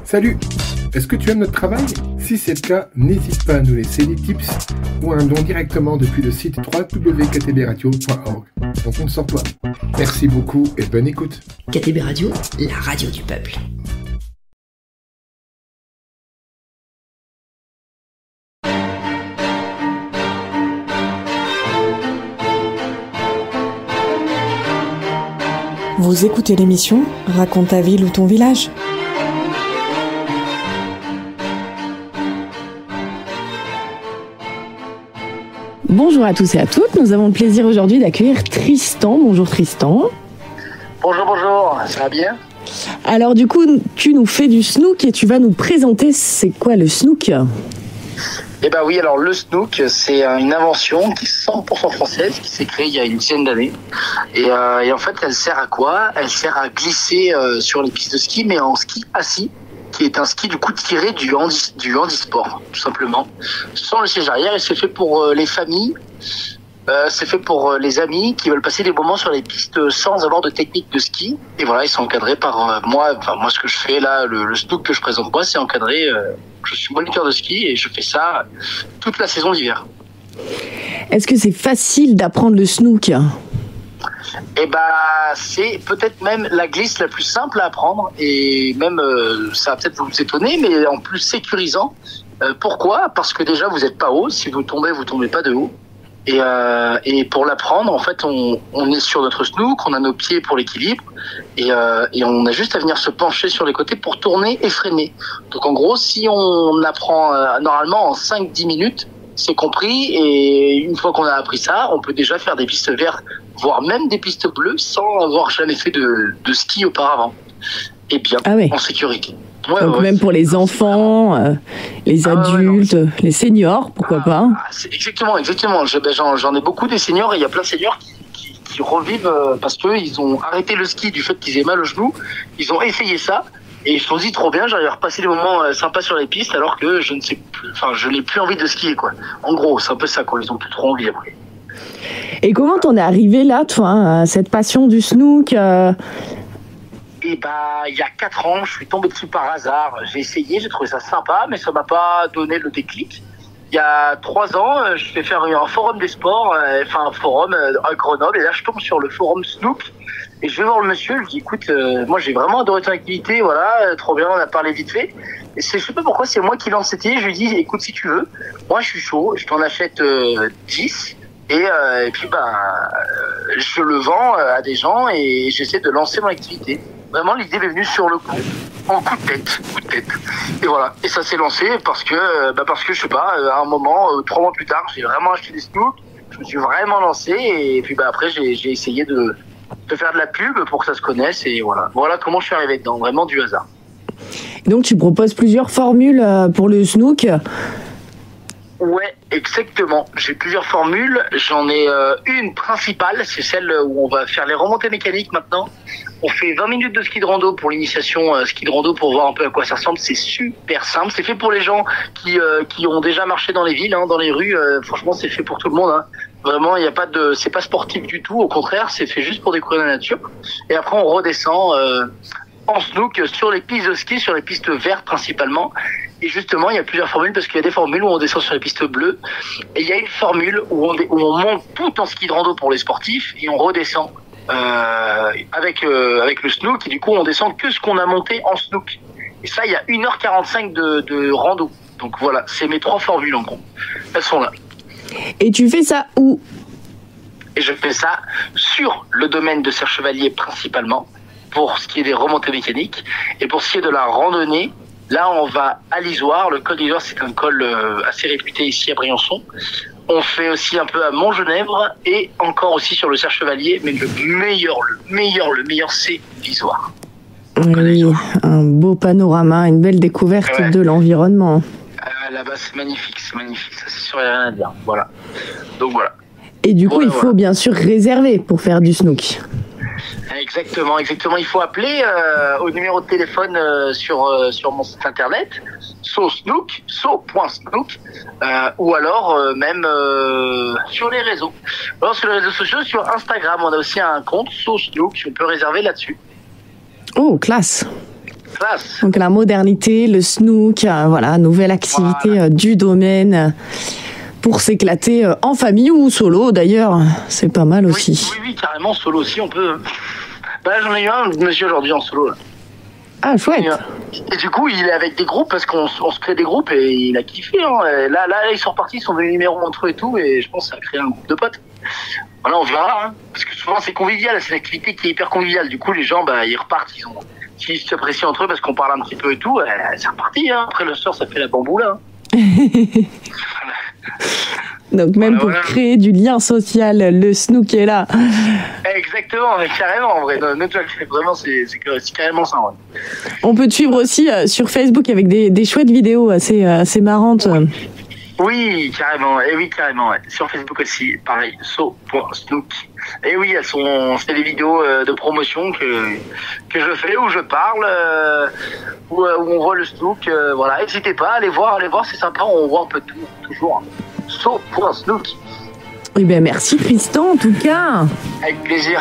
Salut! Est-ce que tu aimes notre travail? Si c'est le cas, n'hésite pas à nous laisser des tips ou un don directement depuis le site www.ktbradio.org. On compte sur toi. Merci beaucoup et bonne écoute. KTB Radio, la radio du peuple. Vous écoutez l'émission Raconte ta ville ou ton village. Bonjour à tous et à toutes, nous avons le plaisir aujourd'hui d'accueillir Tristan. Bonjour Tristan. Bonjour, ça va bien? Alors du coup, tu nous fais du snook et tu vas nous présenter c'est quoi le snook? Eh ben oui, alors le snook, c'est une invention qui est 100% française, qui s'est créée il y a une dizaine d'années. Et en fait, elle sert à quoi? Elle sert à glisser sur les pistes de ski, mais en ski assis, qui est un ski du coup tiré du handisport, tout simplement. Sans le siège arrière, et c'est fait pour les familles, c'est fait pour les amis qui veulent passer des moments sur les pistes sans avoir de technique de ski. Et voilà, ils sont encadrés par moi. Enfin, moi, ce que je fais là, le snook que je présente moi, c'est encadré. Je suis moniteur de ski et je fais ça toute la saison d'hiver. Est-ce que c'est facile d'apprendre le snook? Eh ben, c'est peut-être même la glisse la plus simple à apprendre et même, ça va peut-être vous étonner, mais en plus sécurisant. Pourquoi? Parce que déjà, vous n'êtes pas haut. Si vous tombez pas de haut. Et pour l'apprendre, en fait, on est sur notre snook, on a nos pieds pour l'équilibre, et on a juste à venir se pencher sur les côtés pour tourner et freiner. Donc en gros, si on apprend normalement en 5-10 minutes, c'est compris, et une fois qu'on a appris ça, on peut déjà faire des pistes vertes, voire même des pistes bleues, sans avoir jamais fait de ski auparavant. Et bien, en sécurité. Ouais, donc même pour les enfants, les adultes, les seniors, pourquoi pas? Exactement. J'en ai beaucoup des seniors et il y a plein de seniors qui revivent parce que ils ont arrêté le ski du fait qu'ils aient mal au genou. Ils ont essayé ça et ils se sont dit trop bien, j'arrive à repasser des moments sympas sur les pistes alors que je n'ai plus envie de skier quoi. En gros, c'est un peu ça quoi. Ils ont plus trop envie après. Et comment t'en es arrivé là, toi, à cette passion du snook? Et il y a 4 ans, je suis tombé dessus par hasard. J'ai essayé, j'ai trouvé ça sympa, mais ça m'a pas donné le déclic. Il y a 3 ans, je vais faire un forum des sports, un forum à Grenoble, et là je tombe sur le forum Snook, et je vais voir le monsieur, je lui dis écoute, moi j'ai vraiment adoré ton activité, voilà, trop bien, on a parlé vite fait. Et je sais pas pourquoi, c'est moi qui lance cette idée, je lui dis écoute si tu veux, moi je suis chaud, je t'en achète 10. Et puis je le vends à des gens et j'essaie de lancer mon activité. Vraiment, l'idée m'est venue sur le coup, en coup de tête. Et voilà. Et ça s'est lancé parce que je sais pas, à un moment, 3 mois plus tard, j'ai vraiment acheté des snooks. Je me suis vraiment lancé et puis après j'ai essayé de faire de la pub pour que ça se connaisse et voilà. Voilà comment je suis arrivé dedans, vraiment du hasard. Donc tu proposes plusieurs formules pour le snook. Ouais, exactement. J'ai plusieurs formules. J'en ai une principale, c'est celle où on va faire les remontées mécaniques maintenant. On fait 20 minutes de ski de rando pour l'initiation ski de rando pour voir un peu à quoi ça ressemble. C'est super simple. C'est fait pour les gens qui ont déjà marché dans les villes, dans les rues. Franchement, c'est fait pour tout le monde. Vraiment, il y a pas c'est pas sportif du tout. Au contraire, c'est fait juste pour découvrir la nature. Et après, on redescend en snook sur les pistes de ski, sur les pistes vertes principalement. Et justement, il y a plusieurs formules parce qu'il y a des formules où on descend sur les pistes bleues et il y a une formule où on monte tout en ski de rando pour les sportifs et on redescend avec le snook et du coup on descend que ce qu'on a monté en snook. Et ça, il y a 1h45 de rando. Donc voilà, c'est mes 3 formules en gros. Elles sont là. Et tu fais ça où? Et je fais ça sur le domaine de Serre-Chevalier principalement pour ce qui est des remontées mécaniques et pour ce qui est de la randonnée. Là, on va à l'Isoire. Le col d'Isoire, c'est un col assez réputé ici à Briançon. On fait aussi un peu à Montgenèvre et encore aussi sur le Serre-Chevalier, mais le meilleur, c'est l'Isoire. Oui, un beau panorama, une belle découverte de l'environnement. Là-bas, c'est magnifique, ça c'est sûr, il n'y a rien à dire. Voilà. Donc voilà. Et du coup, il faut bien sûr réserver pour faire du snook. Exactement. Il faut appeler au numéro de téléphone sur mon site internet, so.snook, ou alors même sur les réseaux. Alors sur les réseaux sociaux, sur Instagram, on a aussi un compte so.snook, on peut réserver là-dessus. Oh, classe. Classe. Donc la modernité, le snook, voilà, nouvelle activité du domaine pour s'éclater en famille ou solo d'ailleurs, c'est pas mal aussi. Oui, carrément, solo aussi, on peut. Bah, j'en ai eu un monsieur aujourd'hui en solo. Là. Ah, chouette. Et du coup, il est avec des groupes parce qu'on se crée des groupes et il a kiffé. Hein. Et là, ils sont repartis, ils sont devenus numéro entre eux et tout, et je pense que ça a créé un groupe de potes. Voilà, on verra, hein. Parce que souvent c'est convivial, c'est une activité qui est hyper conviviale. Du coup, les gens, ils repartent, s'ils s'apprécient entre eux parce qu'on parle un petit peu et tout, c'est reparti. Hein. Après le soir, ça fait la bamboula. Hein. Donc même pour créer du lien social, le snook est là. Exactement, mais carrément en vrai. Vraiment, c'est carrément ça. Ouais. On peut te suivre aussi sur Facebook avec des chouettes vidéos assez marrantes. Oui, carrément. Et oui, carrément. Ouais. Sur Facebook aussi, pareil, so.snook. Et oui, c'est des vidéos de promotion que je fais, où je parle, où on voit le snook. Voilà, n'hésitez pas, allez voir, c'est sympa, on voit un peu tout, toujours. So.snook. Eh bien, merci Tristan, en tout cas. Avec plaisir.